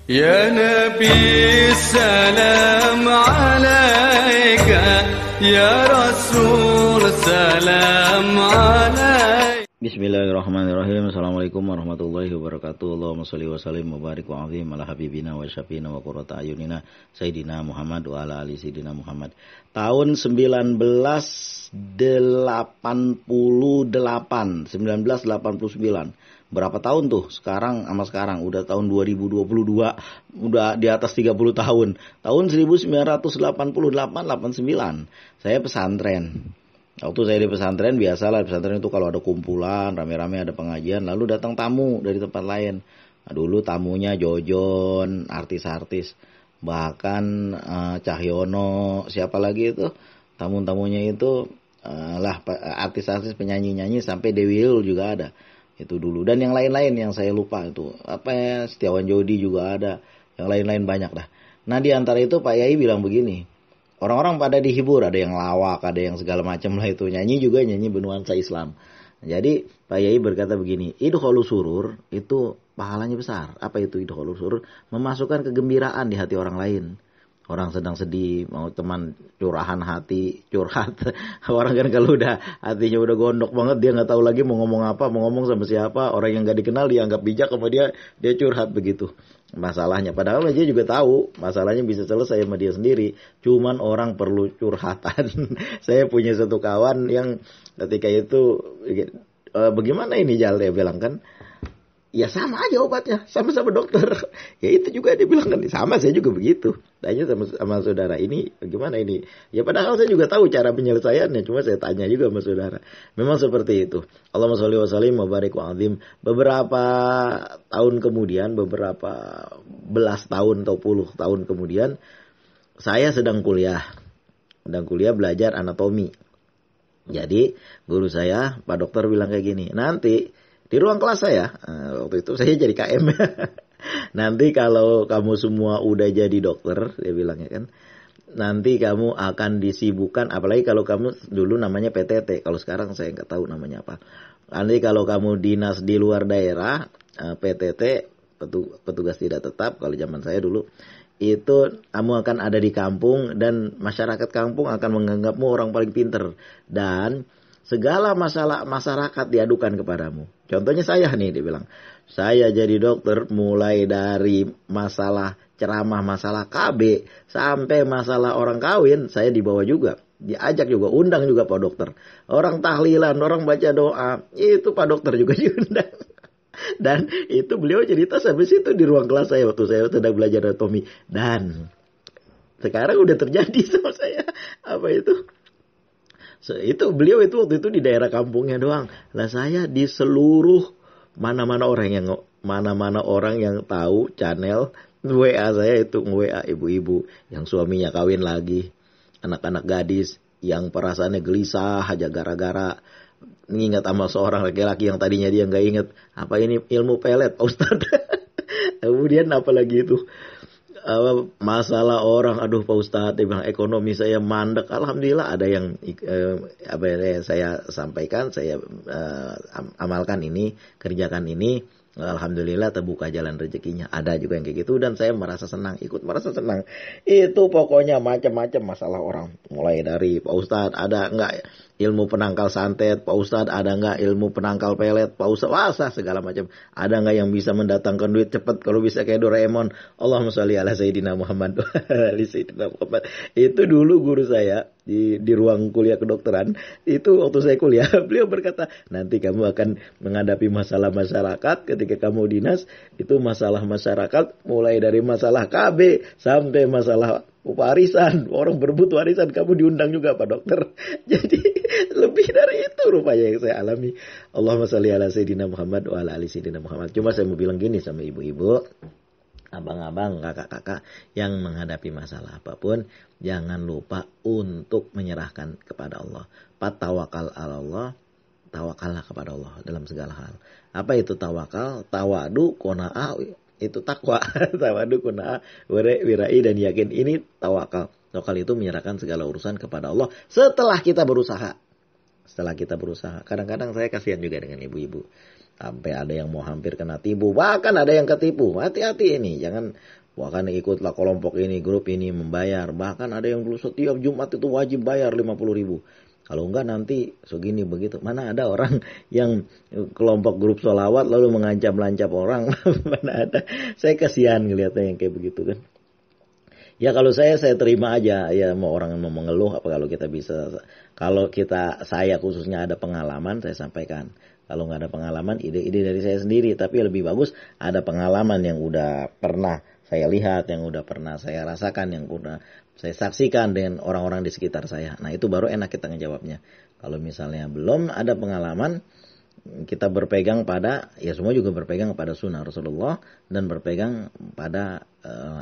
Ya Nabi salam alaika, Ya Rasul salam alaika. Bismillahirrahmanirrahim. Assalamualaikum warahmatullahi wabarakatuh. Allahumma sholli wa sallim wa barik wa azim ala habibina wa syafiina wa qurrata ayunina Sayyidina Muhammad wa ala ali Sayyidina Muhammad. Tahun 1989. Berapa tahun tuh? Sekarang udah tahun 2022, udah di atas 30 tahun. Tahun 1988-89 saya pesantren. Waktu saya di pesantren, biasalah pesantren itu kalau ada kumpulan, rame-rame ada pengajian, lalu datang tamu dari tempat lain. Nah, dulu tamunya Jojon, artis-artis, bahkan Cahyono, siapa lagi itu, tamu-tamunya itu artis-artis penyanyi-nyanyi sampai Dewi Hil juga ada. Itu dulu, dan yang lain-lain yang saya lupa itu Setiawan Jodi juga ada, yang lain-lain banyak dah. Nah, di antara itu Pak Yai bilang begini, orang-orang pada dihibur, ada yang lawak, ada yang segala macam lah itu, nyanyi juga nyanyi bernuansa Islam. Jadi Pak Yai berkata begini, idkholu surur itu pahalanya besar. Apa itu idkholu surur? Memasukkan kegembiraan di hati orang lain. Orang sedang sedih, mau teman curahan hati, curhat. Orang kan kalau udah hatinya udah gondok banget, dia nggak tahu lagi mau ngomong apa, mau ngomong sama siapa. Orang yang nggak dikenal dianggap bijak sama dia curhat begitu. Masalahnya, padahal dia juga tahu masalahnya bisa selesai sama dia sendiri. Cuman orang perlu curhatan. Saya punya satu kawan yang ketika itu, bagaimana ini Jal, dia bilang kan, ya sama aja obatnya, sama-sama dokter. Ya itu juga dia bilang kan, sama saya juga begitu. Tanya sama saudara, ini gimana ini? Ya padahal saya juga tahu cara penyelesaiannya, cuma saya tanya juga sama saudara. Memang seperti itu. Allahumma sholli wa sallim wa barik wa azim. Beberapa tahun kemudian, beberapa belas tahun atau puluh tahun kemudian, saya sedang kuliah belajar anatomi. Jadi guru saya, Pak Dokter bilang kayak gini, nanti di ruang kelas saya, waktu itu saya jadi KM. Nanti kalau kamu semua udah jadi dokter, dia bilangnya kan, nanti kamu akan disibukkan, apalagi kalau kamu dulu namanya PTT, kalau sekarang saya nggak tahu namanya apa. Nanti kalau kamu dinas di luar daerah, PTT, petugas tidak tetap, kalau zaman saya dulu, itu kamu akan ada di kampung dan masyarakat kampung akan menganggapmu orang paling pinter. Dan segala masalah masyarakat diadukan kepadamu. Contohnya saya nih, dia bilang, saya jadi dokter mulai dari masalah ceramah, masalah KB, sampai masalah orang kawin, saya dibawa juga. Diajak juga, undang juga Pak Dokter. Orang tahlilan, orang baca doa, itu Pak Dokter juga diundang. Dan itu beliau cerita sampai situ di ruang kelas saya waktu saya sedang belajar anatomi. Dan sekarang udah terjadi sama saya. Apa itu? Itu beliau itu waktu itu di daerah kampungnya doang. Lah saya di seluruh mana-mana orang yang tahu channel WA saya itu WA ibu-ibu yang suaminya kawin lagi, anak-anak gadis yang perasaannya gelisah aja gara-gara ngingat sama seorang laki-laki yang tadinya dia nggak inget. Apa ini ilmu pelet, Pak Ustadz? Kemudian apalagi itu masalah orang, aduh Pak Ustadz, dia bilang ekonomi saya mandek. Alhamdulillah ada yang saya sampaikan, saya amalkan ini, kerjakan ini. Alhamdulillah terbuka jalan rezekinya. Ada juga yang kayak gitu dan saya merasa senang, ikut merasa senang. Itu pokoknya macam-macam masalah orang. Mulai dari Pak Ustadz ada enggak ilmu penangkal santet, Pak Ustadz ada enggak ilmu penangkal pelet, Pak Ustadz segala macam. Ada enggak yang bisa mendatangkan duit cepat kalau bisa kayak Doraemon. Allahumma sholli ala Sayyidina Muhammad. Itu dulu guru saya di ruang kuliah kedokteran. Itu waktu saya kuliah, beliau berkata, nanti kamu akan menghadapi masalah masyarakat ketika kamu dinas. Itu masalah masyarakat mulai dari masalah KB sampai masalah warisan, orang berebut warisan, kamu diundang juga Pak Dokter. Jadi lebih dari itu rupanya yang saya alami. Allahumma sholli ala Sayyidina Muhammad wa ala ali Sayyidina Muhammad. Cuma saya mau bilang gini sama ibu-ibu, abang-abang, kakak-kakak yang menghadapi masalah apapun, jangan lupa untuk menyerahkan kepada Allah. Tawakal ala Allah, tawakallah kepada Allah dalam segala hal. Apa itu tawakal? Tawadu, qanaah, itu takwa. Tawadu, qanaah, wirai dan yakin. Ini tawakal. Tawakal itu menyerahkan segala urusan kepada Allah setelah kita berusaha. setelah kita berusaha. Kadang-kadang saya kasihan juga dengan ibu-ibu. Sampai ada yang mau hampir kena tipu. Bahkan ada yang ketipu. Hati-hati ini. Jangan bahkan ikutlah kelompok ini, grup ini membayar. Bahkan ada yang dulu setiap Jumat itu wajib bayar 50.000. Kalau enggak nanti segini begitu. Mana ada orang yang kelompok grup sholawat lalu mengancam-lancap orang. Mana ada. Saya kasihan ngeliatnya yang kayak begitu kan. Ya kalau saya terima aja. Ya mau orang mau mengeluh apa kalau kita bisa. Kalau saya khususnya ada pengalaman saya sampaikan. Kalau nggak ada pengalaman ide-ide dari saya sendiri. Tapi lebih bagus ada pengalaman yang udah pernah saya lihat. Yang udah pernah saya rasakan. Yang udah saya saksikan dengan orang-orang di sekitar saya. Nah itu baru enak kita ngejawabnya. Kalau misalnya belum ada pengalaman. Kita berpegang pada, ya semua juga berpegang pada sunnah Rasulullah. Dan berpegang pada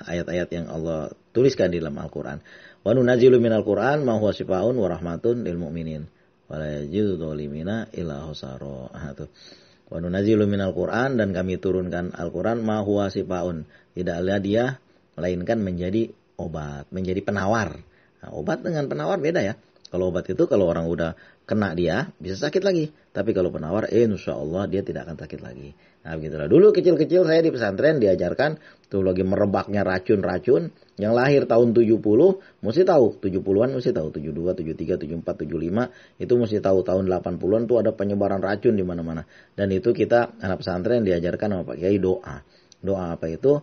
ayat-ayat yang Allah tuliskan di dalam Al-Quran. Wa nunazilu minal Quran ma huwa syifaa'un wa rahmatun lil mu'minin. Wa la yajidu dhalimina illa khusara. Wa nunazilu minal Quran, dan kami turunkan Al-Quran ma huwa syifaa'un. Tidaklah dia melainkan menjadi obat, menjadi penawar. Nah, obat dengan penawar beda ya. Kalau obat itu kalau orang udah kena dia bisa sakit lagi. Tapi kalau penawar insya Allah dia tidak akan sakit lagi. Nah begitulah. Dulu kecil-kecil saya di pesantren diajarkan tuh lagi merebaknya racun-racun. Yang lahir tahun 70 mesti tahu. 70-an mesti tahu. 72, 73, 74, 75. Itu mesti tahu tahun 80-an tuh ada penyebaran racun di mana-mana. Dan itu kita anak pesantren diajarkan sama Pak Kiai doa. Doa apa itu?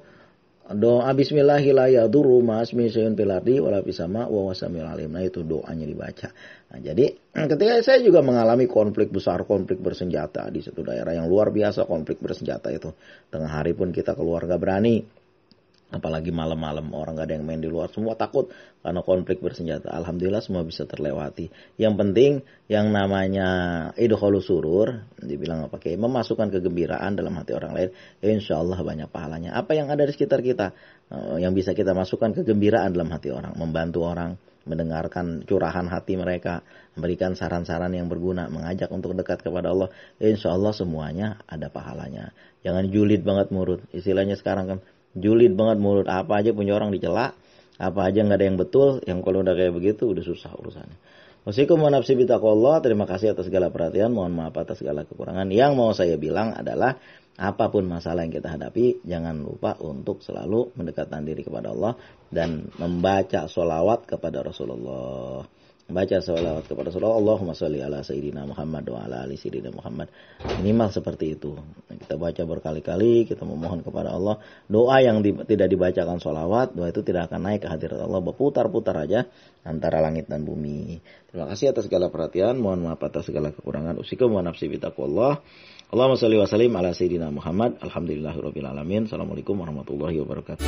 Doa bismillahirrahmanirrahim ma'asmi syai'un fil ardi wala fis sama wa wasamil alim. Nah itu doanya dibaca. Nah jadi ketika saya juga mengalami konflik besar, konflik bersenjata di satu daerah yang luar biasa, konflik bersenjata itu. Tengah hari pun kita keluar gak berani. Apalagi malam-malam orang gak ada yang main di luar. Semua takut karena konflik bersenjata. Alhamdulillah semua bisa terlewati. Yang penting yang namanya idkhalus surur. Dibilang apa kayak memasukkan kegembiraan dalam hati orang lain. Insya Allah banyak pahalanya. Apa yang ada di sekitar kita. Yang bisa kita masukkan kegembiraan dalam hati orang. Membantu orang. Mendengarkan curahan hati mereka. Memberikan saran-saran yang berguna. Mengajak untuk dekat kepada Allah. Insya Allah semuanya ada pahalanya. Jangan julid banget mulut. Istilahnya sekarang kan. Julid banget mulut, apa aja punya orang dicela, apa aja nggak ada yang betul, yang kalau udah kayak begitu udah susah urusannya. Wassalamualaikum warahmatullahi wabarakatuh. Terima kasih atas segala perhatian, mohon maaf atas segala kekurangan. Yang mau saya bilang adalah apapun masalah yang kita hadapi, jangan lupa untuk selalu mendekatkan diri kepada Allah dan membaca sholawat kepada Rasulullah. Baca sholawat kepada Rasulullah. Allahumma sholli ala sayyidina Muhammad wa ala ali sayyidina Muhammad. Minimal seperti itu. Kita baca berkali-kali, kita memohon kepada Allah. Doa yang tidak dibacakan sholawat, doa itu tidak akan naik ke hadirat Allah. Berputar-putar aja antara langit dan bumi. Terima kasih atas segala perhatian. Mohon maaf atas segala kekurangan. Usikum wa nafsi bitaqwallah. Allahumma sholli wa sallim ala sayyidina Muhammad. Alhamdulillahirabbil alamin. Assalamualaikum warahmatullahi wabarakatuh.